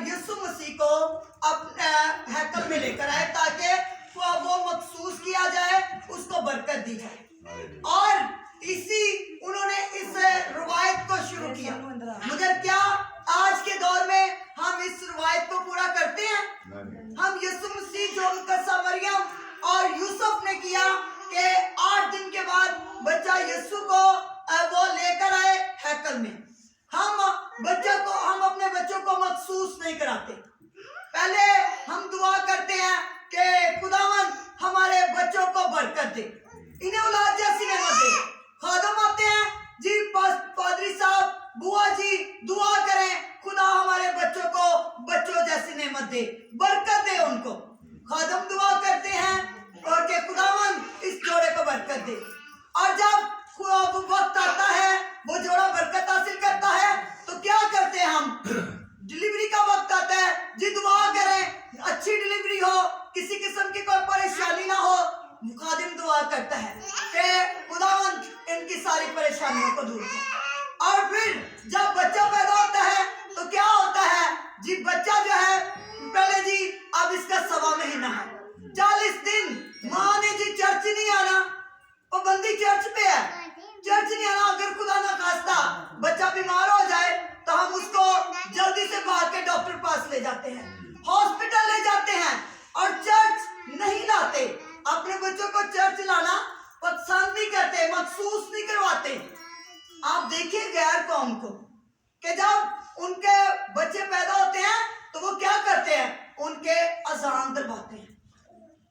यीशु मसीह को अपने हैकल में लेकर आए ताकि वो मखसूस किया जाए, उसको बरकत दी जाए। और उन्होंने इस रवायत को शुरू किया। मगर क्या आज के दौर में हम इस रवायत को पूरा करते हैं? हम यीशु मसीह जो मुकद्दस मरियम और यूसुफ ने किया कि 8 दिन के बाद बच्चा यीशु को वो लेकर आए हैकल में, हम अपने बच्चों को मखसूस नहीं कराते। पहले हम दुआ करते हैं कि खुदावंद हमारे बच्चों को बरकत दे, इन्हें औलाद जैसी नेमत दे। खादम आते हैं जी, पादरी साहब, बुआ जी दुआ करें, खुदा हमारे बच्चों को बच्चों जैसी नेमत दे, बरकत दे उनको। खादम दुआ करते हैं और के खुदावंद इस जोड़े को बरकत दे। और जब वक्त आता है, वो जोड़ा बरकत हासिल करता है, तो क्या करते हैं हम? डिलीवरी का वक्त आता है जी, दुआ करें अच्छी डिलीवरी हो, किसी किस्म की कोई परेशानी ना हो। खादिम दुआ करता है कि खुदावंद इनकी सारी परेशानियों को दूर कर। और फिर जब बच्चा पैदा होता है तो क्या होता है जी, बच्चा जो है पहले जी, अब इसका 1.25 महीना है, 40 दिन माँ ने जी चर्च नहीं आना, पाबंदी चर्च पे है, चर्च नहीं आना। अगर खुदा ना खास्ता बच्चा बीमार हो जाए तो हम उसको जल्दी से भाग के डॉक्टर पास ले जाते हैं, हॉस्पिटल ले जाते हैं और चर्च नहीं लाते। अपने बच्चों को चर्च लाना पसंद नहीं करते, मखसूस नहीं करवाते। आप देखिए गैर कौम को कि जब उनके बच्चे पैदा होते हैं तो वो क्या करते हैं? उनके अजान दिलवाते हैं।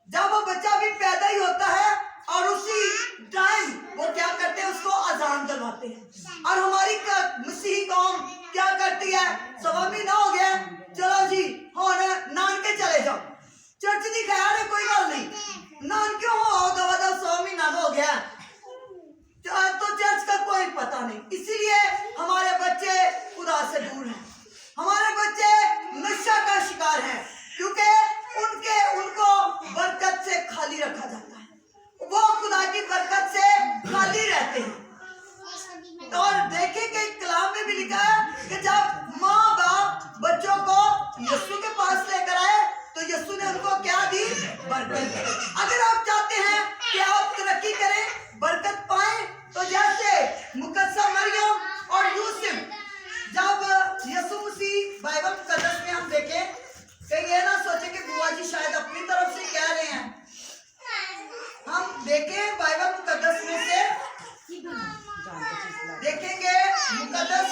जब वो बच्चा भी पैदा ही होता है और उसी टाइम वो क्या करते हैं? उसको अजान दिलवाते हैं। और हमारी मसीही कौम क्या करती है? 1.25 महीना हो गया, चलो जी हाँ नान के चले जाओ, चर्च दी खैर है, कोई गल नहीं, नान क्यों हो, दवा 100 महीना हो गया तो चर्च का कोई पता नहीं। इसीलिए हमारे बच्चे खुदा से दूर हैं, हमारे बच्चे नशा का शिकार हैं, क्योंकि उनको बरकत से खाली रखा जाता है, वो खुदा की बरकत से खाली रहते हैं। तो और देखें कि कलाम में भी लिखा है कि जब माँ बाप बच्चों को यीशु के पास लेकर आए तो यीशु ने उनको क्या दी? बरकत। अगर आप चाहते हैं कि आप तरक्की करें, बरकत पाएं, तो जैसे मुकद्दस मरियम और यूसुफ, जब यीशु मसीह बाइबल मुकद्दस में हम देखें कि ये ना सोचे कि बुआ जी शायद अपनी तरफ से कह रहे हैं, हम देखें बाइबल मुकद्दस में से देखेंगे मुकद्दस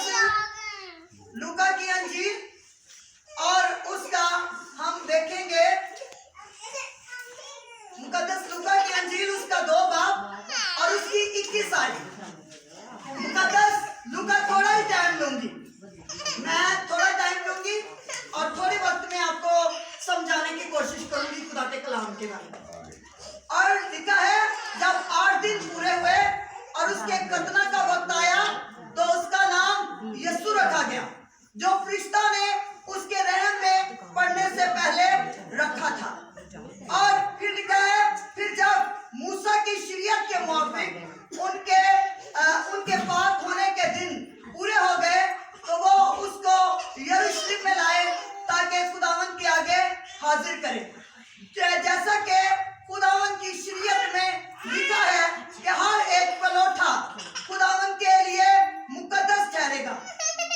लूका की अंजील और उसका हम देखेंगे मुकद्दस लूका की अंजील उसका 2 बाब और उसकी 21 आयत। मुकद्दस लूका थोड़ा ही टाइम लूंगी, मैं थोड़ा टाइम लूंगी और थोड़े वक्त में आपको समझाने की कोशिश करूंगी खुदा के कलाम के बारे में। और लिखा है जब 8 दिन पूरे हुए और उसके खतना का वक्त आया तो उसका नाम यीशु रखा गया, जो फरिश्ता ने उसके रहम में पढ़ने से पहले रखा था। और फिर लिखा है फिर जब मूसा की शरीयत के मुताबिक उनके पाक होने के दिन पूरे हो गए तो वो उसको यरूशलेम में लाए ताकि खुदावंद के आगे हाजिर करें। जैसा कि खुदावंद की शरीयत में लिखा है कि हर एक पलोठा खुदावंद के लिए मुकद्दस ठहरेगा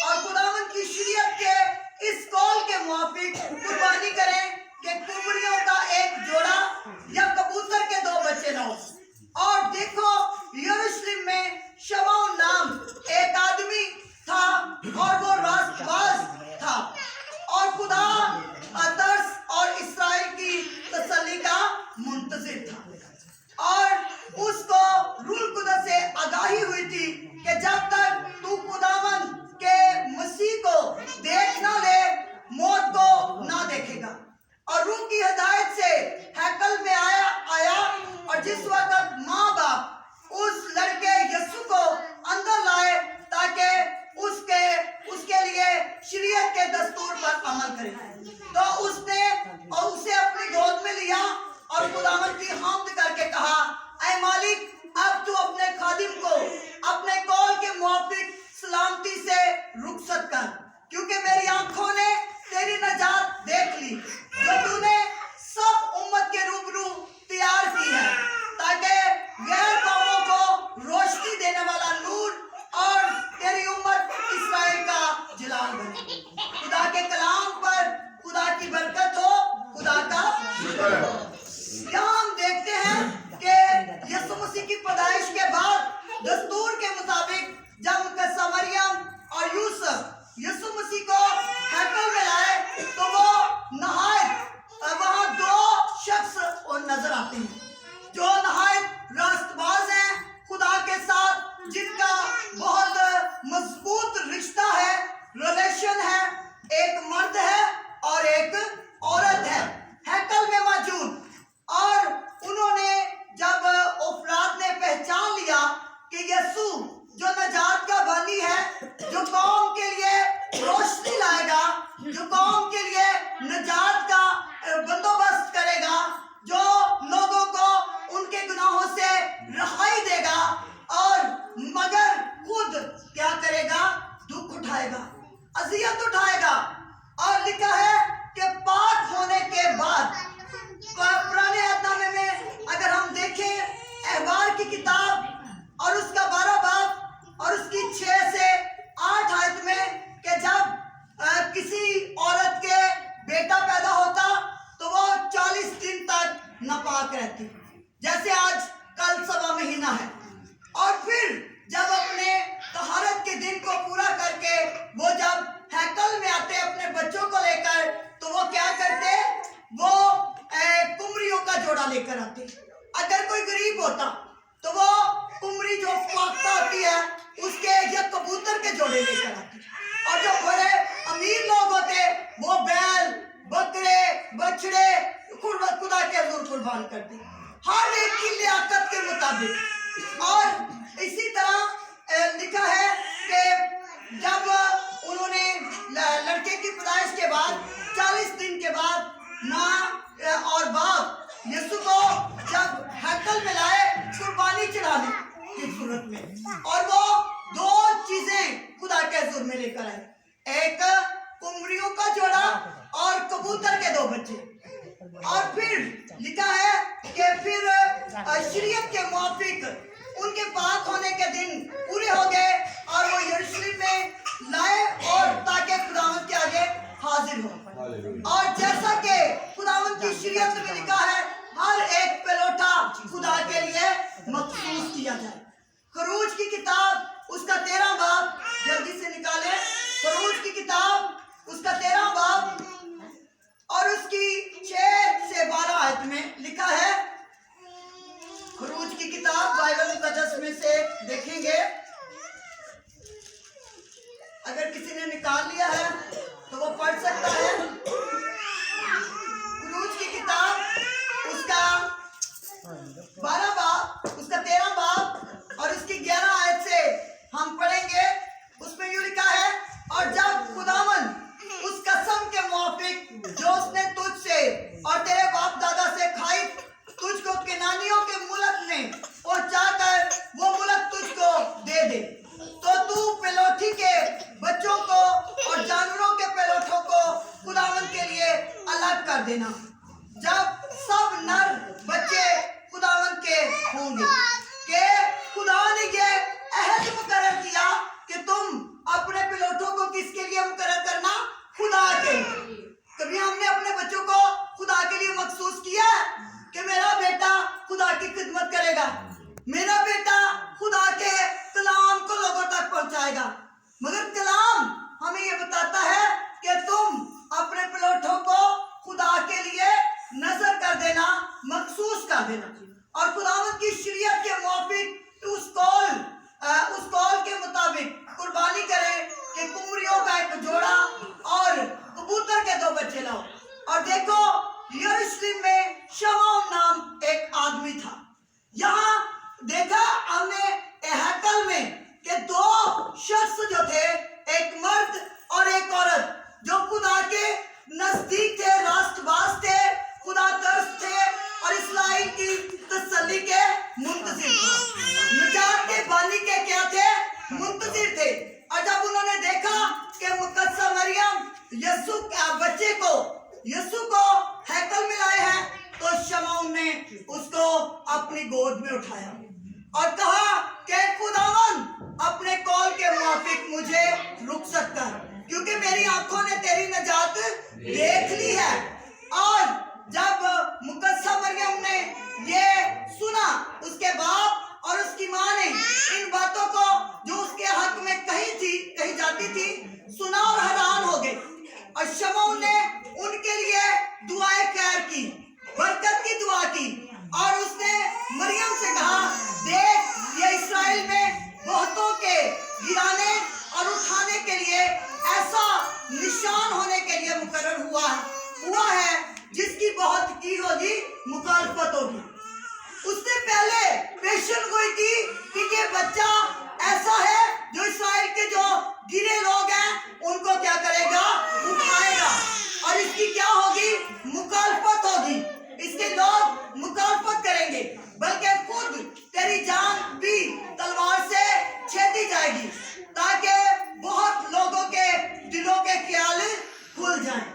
और खुदावंद की शरीयत के इस कौल के मुताबिक कुर्बानी करें कि कुबड़ियों का एक जोड़ा या कबूतर के 2 बच्चे ना हो। और देखो यरूशलेम में शमौन नाम एक आदमी था और वो रास्तबाज था और खुदा अदर्स और इस्राएल की तसल्ली का मुंतजिर था। और उसको रूह कुदस से आगाही हुई थी कि जब तक तू खुदावंद के मसीह को देख ना ले, मौत को ना देखेगा। और रूह की हिदायत से हैकल में आया और जिस वक्त माँ बाप उस लड़के यीशु को अंदर लाए ताकि उसके लिए शरीयत के दस्तूर पर अमल करे, तो उसे अपनी गोद में लिया और खुदावंद की हम्द करके कहा, ऐ मालिक अब तू अपने खादिम को अपने कौल के मुताबिक सलामती से रुखसत कर, क्योंकि मेरी आंखों ने तेरी नजाकत खुदा के कलाम पर खुदा की बरकत हो, खुदा का शुक्र हो। यहाँ हम देखते हैं कि यीशु मसीह की पैदाइश के बाद दस्तूर के मुताबिक जब मुकद्दसा मरियम और यूसुफ यीशु मसीह को हैकल में लाए तो वो नहायत वहाँ दो शख्स नजर आते हैं जो नहायत रास्तबाज हैं खुदा के साथ, जिनका बहुत मजबूत रिश्ता है, रिलेशन है। एक मर्द है और एक औरत है हैकल में मौजूद। और उन्होंने जब अफराद ने पहचान लिया कि यीशु जो नजात का बनी है, जो कौम के लिए रोशनी लाएगा, जो कौम के लिए नजात का बंदोबस्त करेगा, जो लोगों को उनके गुनाहों से रहाई देगा, और मगर खुद क्या करेगा, दुख उठाएगा, अजियत उठाएगा। और लिखा है कि पाक होने के बाद पुराने अहदनामे में अगर हम देखें अहबार की किताब और उसका 12 बाब और उसकी 6 से 8 आयत में कि जब किसी औरत के बेटा पैदा होता तो वो 40 दिन तक नापाक रहती, जैसे आज कल 7वां महीना है। और फिर जब अपने तहारत के दिन को पूरा करके वो जब हैकल में आते अपने बच्चों को लेकर, तो वो क्या करते, वो कुमरियों का जोड़ा लेकर आते। अगर कोई गरीब होता तो वो कुमरी जो फाख्ता होती है उसके या कबूतर के जोड़े लेकर आते, और जो बड़े अमीर लोग होते वो बैल, बकरे, बछड़े खुदा के हज़ूर कुर्बान करते, हर एक की लियाकत के मुताबिक। और इसी तरह लिखा है कि जब उन्होंने लड़के की पैदाइश के बाद 40 दिन के बाद माँ और बाप यीशु को जब हैकल में लाए कुर्बानी चढ़ाने की सूरत में, और वो 2 चीजें खुदा के हज़ूर में लेकर आए, एक कुमरियों का जोड़ा और कबूतर के 2 बच्चे। और फिर लिखा है कि फिर शरीयत के मुआफिक उनके पाक होने के दिन पूरे हो गए और वो यरूशलेम में लाए, और ताकि खुदावंद के आगे हाजिर हो। और जैसा कि खुदावंद की शरीयत में लिखा है, हर एक पेलोटा खुदा के लिए मखसूस किया जाए। खरूज की किताब उसका 13 बाब, जल्दी से निकाले, खरूज की किताब उसका 13 बाब और उसकी 6 से 12 आयत में लिखा है। खरूज की किताब बाइबल मुकद्दस में से देखेंगे, अगर किसी ने निकाल लिया है तो वो पढ़ सकता है। खरूज की किताब उसका 12 बाब, उसका 13 बाब और उसकी 11 आयत से हम पढ़ेंगे। उसमें यूं लिखा है, और जब खुदावंद उस कसम के मुआफिक जो उसने तुझसे और तेरे बाप दादा से खाई, तुझको केनानियों के मुल्क में पहुंचाकर वो मुल्क तुझको दे दे, तो तू पेलोठी के बच्चों को और जानवरों के पेलोठों को खुदावंद के लिए अलग कर देना, जब सब नर बच्चे खुदावंद के होंगे। कि खुदा ने ये अहद मुकर्रर किया कि तुम अपने पिलोटों को किसके लिए मुकर्रर करना, खुदा के। कभी हमने अपने बच्चों को खुदा के लिए मखसूस किया कि मेरा बेटा खुदा की खिदमत करेगा, मेरा बेटा खुदा के कलाम को लोगों तक पहुंचाएगा। मगर कलाम हमें ये बताता है कि तुम अपने पिलोटों को खुदा के लिए नजर कर देना, मखसूस कर देना, और खुदावंद की शरीयत के मुताबिक उस कौल के मुताबिक कुर्बानी करें कि कुमरियों का एक जोड़ा और कबूतर के 2 बच्चे लाओ। और देखो, यरूशलेम में शमौन नाम एक आदमी था। यहाँ देखा हमने हैकल में कि 2 शख्स जो थे, एक मर्द और एक औरत, जो खुदा के नजदीक थे, रास्तबाज थे, खुदा तरस थे और इस्राएल की तसल्ली के मुंतजिर थे, निजात के बानी के क्या थे, मुंतजिर थे। और जब उन्होंने देखा कि मुकद्दसा मरियम यीशु को हैकल में लाए हैं, तो शमौन ने उसको अपनी गोद में उठाया और कहा कि खुदावन अपने कौल के मुताबिक मुझे रुक सकता है, क्योंकि मेरी आंखों ने तेरी नजात देख ली है। और जब मुकद्दसा मरियम ने ये सुना, उसके बाप और उसकी माँ ने इन बातों को जो उसके हक में कही जाती थी सुना और हैरान हो गए। और शमौन ने उनके लिए दुआएं खैर की, बरकत की दुआ की, और उसने मरियम से कहा, देख ये इस्राएल में बहुतों के गिराने और उठाने के लिए ऐसा निशान होने के लिए मुकर्रर हुआ है जिसकी बहुत की होगी मुखालफत होगी। उसने पहले पेशन गोई की कि ये बच्चा ऐसा है जो इस्राएल के जो गिरे लोग हैं उनको क्या करेगा, उठाएगा, और इसकी क्या होगी, मुखालफत होगी, इसके लोग मुखालफत करेंगे, बल्कि खुद तेरी जान भी तलवार से छेदी जाएगी, ताकि बहुत लोगों के दिलों के ख्याल खुल जाएं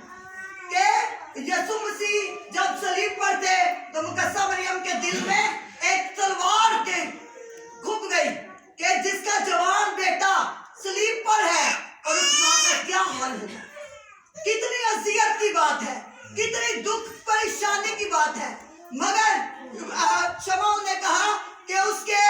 कि यीशु मसीह जब सलीब पर थे तो मुकद्दसा मरियम के दिल में एक तलवार के घुप गई कि जिसका जवान बेटा सलीब पर है और उस मां का क्या हाल होगा। कितनी अज़ियत की बात है, कितनी दुख परेशानी की बात है। मगर शमौन ने कहा कि उसके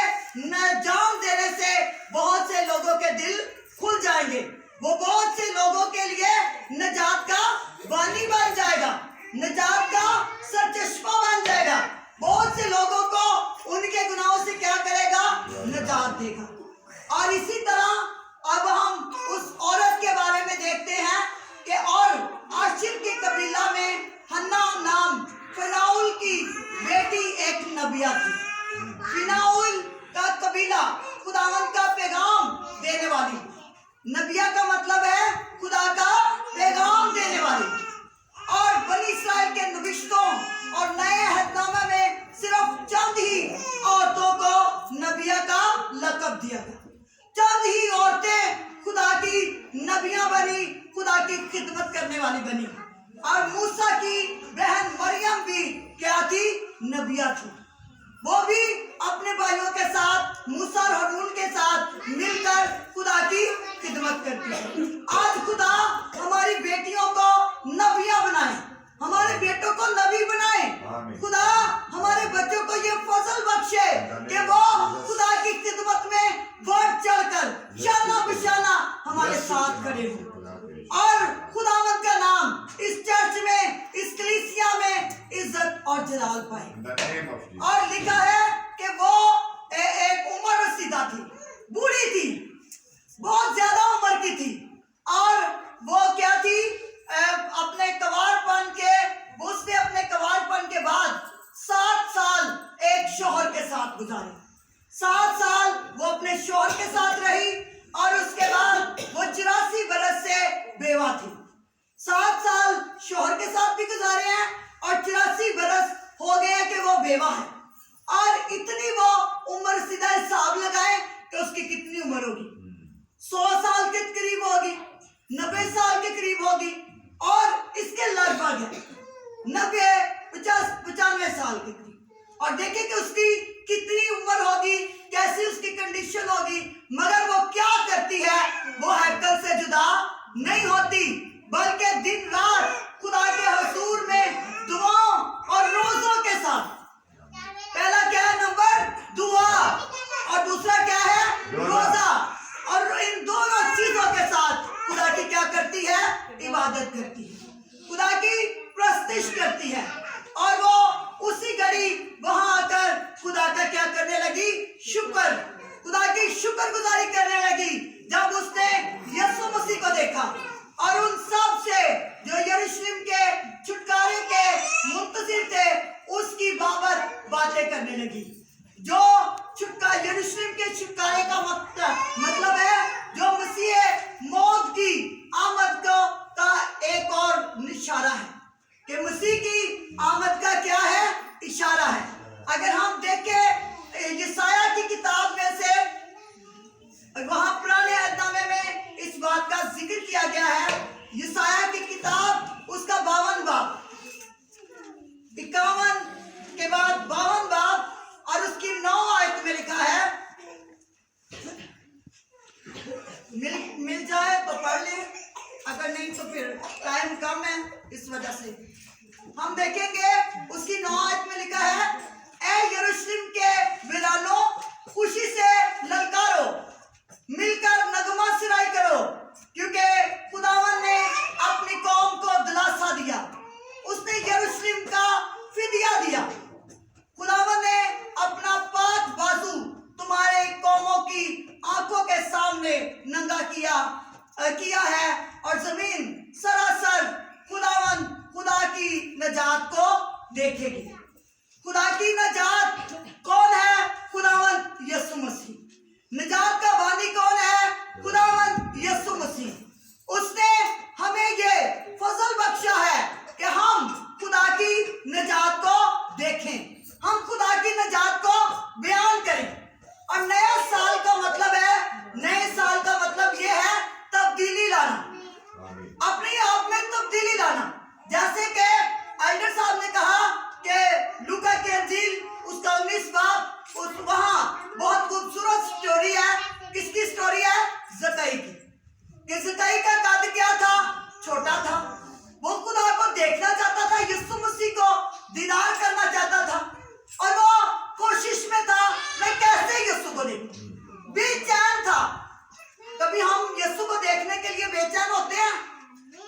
जान देने से बहुत से लोगों के दिल खुल जाएंगे, वो बहुत से लोगों के लिए नजात का बानी बन जाएगा, नजात का सरचश्मा बन जाएगा, बहुत से लोगों को उनके गुनाहों से क्या करेगा, नजात देगा। और इसी तरह अब हम उस औरत के बारे में देखते हैं कि और आशिर के कबीला में हन्ना नाम फिनाउल की बेटी एक नबिया थी। फिनाउल का कबीला खुदावंद का पैगाम देने वाली, नबिया का मतलब है खुदा का पैगाम देने वाली। और बनी इस्राएल के नबिश्तों और नए अहदनामे में सिर्फ चंद ही औरतों को नबिया का लक़ब दिया गया। चंद ही औरतें खुदा की नबियां बनी, खुदा की खिदमत करने वाली बनी। और मूसा की बहन मरियम भी क्या थी, नबिया थी। वो भी अपने भाइयों के साथ, मूसा और हारून के साथ मिलकर खुदा की खिदमत करती है। आज खुदा हमारी बेटियों को नबिया बनाए, हमारे बेटों को नबी बनाए। खुदा हमारे बच्चों को ये फजल बख्शे कि वो खुदा की खिदमत में बढ़ चढ़कर शाना बिशाना हमारे साथ खड़े हों। और खुदावंद का नाम इस चर्च में, इस कलीसिया में इज्जत और जलाल पाए। और लिखा है कि वो एक उम्र रसीदा थी, बूढ़ी थी, बहुत ज्यादा उम्र की थी। और वो क्या थी, अपने कवारपन के, उसने अपने कवारपन के बाद 7 साल एक शौहर के साथ गुजारे। 7 साल वो अपने शौहर के साथ रही और उसके बाद वो 84 बरस से बेवा थी। 7 साल शौहर के साथ भी गुजारे हैं और 84 बरस हो गए हैं कि वो बेवा है। और इतनी वो उम्र, सीधा हिसाब लगाए कि उसकी कितनी उम्र होगी, 100 साल के करीब होगी, 90 साल के करीब होगी, और इसके लगभग है 90, 50, 95 साल के करीब। और देखें कि उसकी कितनी उम्र होगी, कैसी उसकी कंडीशन होगी। मगर वो क्या करती है, वो हैकल से जुदा नहीं होती, बल्कि दिन रात खुदा के हुजूर में दुआओं और रोजों के साथ। पहला क्या है नंबर, दुआ, और दूसरा क्या है, रोजा। और इन दोनों चीजों के साथ खुदा की क्या करती है, इबादत करती है, खुदा की प्रस्तिश करती है। और वो उसी घड़ी वहां आकर खुदा का क्या करने लगी, शुक्र, खुदा की शुक्रगुजारी करने लगी। जब उसने यीशु मसीह को देखा और उन सब से जो यरूशलेम के छुटकारे के मुंतजिर थे उसकी बाबत बातें करने लगी। जो यरूशलेम के छुटकारे का मतलब है जो मसीह मौत की आमद का एक और इशारा है, कि मसीह की आमद का क्या है, इशारा है। अगर हम देखें यशायाह की किताब में से, वहां पुराने अहदनामे में इस बात का जिक्र किया गया है। यशायाह की किताब उसका 52 बाब, 51 के बाद 52 बाब और उसकी 9 आयत में लिखा है, मिल जाए तो पढ़ लें। फिर टाइम कम है, इस वजह से हम देखेंगे उसकी 9 आयत में लिखा है, ए यरूशलेम के वीरानों, खुशी से ललकारो, मिलकर नगमा सिराई करो, क्योंकि खुदावन ने अपनी कौम को दिलासा दिया, उसने यरूशलेम का फिदिया दिया। खुदावन ने अपना पाक बाजू तुम्हारे कौमों की आंखों के सामने नंगा किया है, और जमीन सरासर खुदावन खुदा की नजात को देखेगी। खुदा की नजात कौन है? खुदावन यीशु मसीह। निजात का बानी कौन है? खुदावन यीशु मसीह। उसने हमें ये फजल बख्शा है कि हम खुदा की निजात को देखें, हम खुदा की निजात को बयान करें। और नया साल का मतलब है, नए साल का मतलब ये है तब्दीली लाना, अपने आप में तब्दीली लाना। जैसे कि एल्डर साहब ने कहा कि लूका की अंजील उसका 19 बाब, उस वहां बहुत खूबसूरत स्टोरी है। किसकी स्टोरी है? ज़कई की। कि ज़कई का कद क्या था? छोटा था। वो खुदा को देखना चाहता था, यीशु मसीह को दीदार करना चाहता था, और वो कोशिश में था मैं कैसे यीशु को देखूं, बेचैन था। कभी हम यीशु को देखने के लिए बेचैन होते हैं?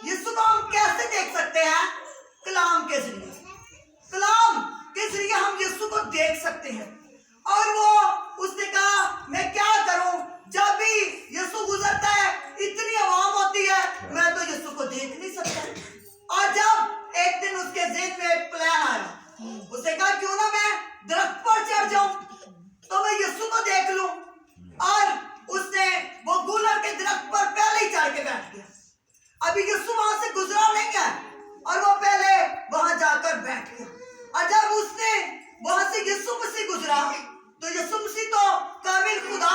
यीशु को हम कैसे देख सकते हैं? कलाम के जरिए। कलाम के जरिए हम यीशु को देख सकते हैं। और वो उसने कहा मैं क्या करूं, जब भी यीशु गुजरता है इतनी आवाम होती है, मैं तो यीशु को देख नहीं सकता। और जब एक दिन उसके ज़हन में एक प्लान आया, उसने कहा क्यों ना मैं दरख्त पर चढ़ जाऊं तो मैं यीशु को देख लूं। और उसने वो गुलर के दरख्त पर पहले ही चढ़ के बैठ गया। अभी यीशु वहां से गुजरा नहीं है, और वो पहले वहां जाकर बैठ गया। और जब उसने वहां से यीशु मसीह गुजरा, तो यीशु मसीह तो कामिल खुदा,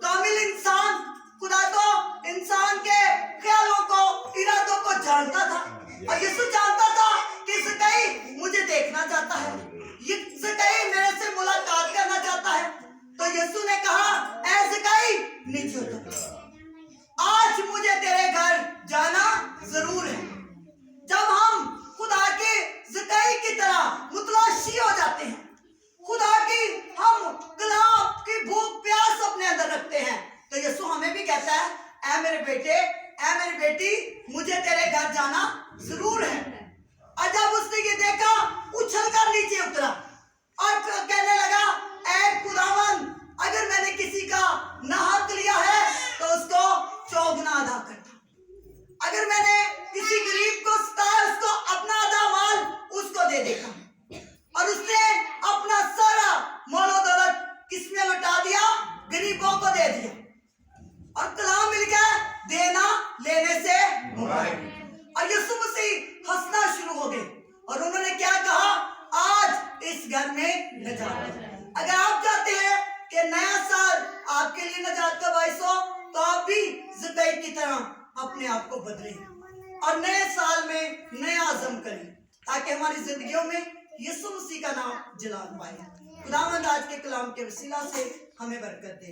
कामिल इंसान, खुदा तो इंसान के ख्यालों को, इरादों को जानता था। और यीशु जानता था कि ज़कई मुझे देखना चाहता है, ये ज़कई मेरे से मुलाकात करना चाहता है। तो यीशु ने कहा ऐ ज़कई नीचे उतर, आज मुझे तेरे घर जाना जरूर है। जब हम खुदा के ज़कई की तरह मुतलाशी हो जाते हैं, खुदा की हम कलाम की भूख प्यास अपने अंदर रखते हैं, तो यीशु हमें भी कहता है ऐ मेरे बेटे, ऐ मेरी बेटी, मुझे तेरे घर जाना जरूर है। और जब उसने ये देखा, उछल कर नीचे उतरा और कहने लगा ऐ खुदावन, अगर मैंने किसी का नाहक लिया है तो उसको चौगुना अदा करता। अगर मैंने किसी गरीब को सताया, उसको अपना आधा माल उसको दे देगा। और उसने अपना सारा मालो दौलत किसमें लौटा दिया? गरीबों को दे दिया। और कलाम मिल गया, देना लेने से मुबारक। और यीशु मसीह हंसना शुरू हो गए, और उन्होंने क्या कहा? आज इस घर में नजात। अगर आप चाहते हैं कि नया साल आपके लिए नजात का बाइस हो, तो आप भी ज़कई की तरह अपने आप को बदलें और नए साल में नया अज़म करें, ताकि हमारी जिंदगियों में यीशु मसीह का नाम जलाल पाए। खुदावंद आज के कलाम के वसीला से हमें बरकत दे।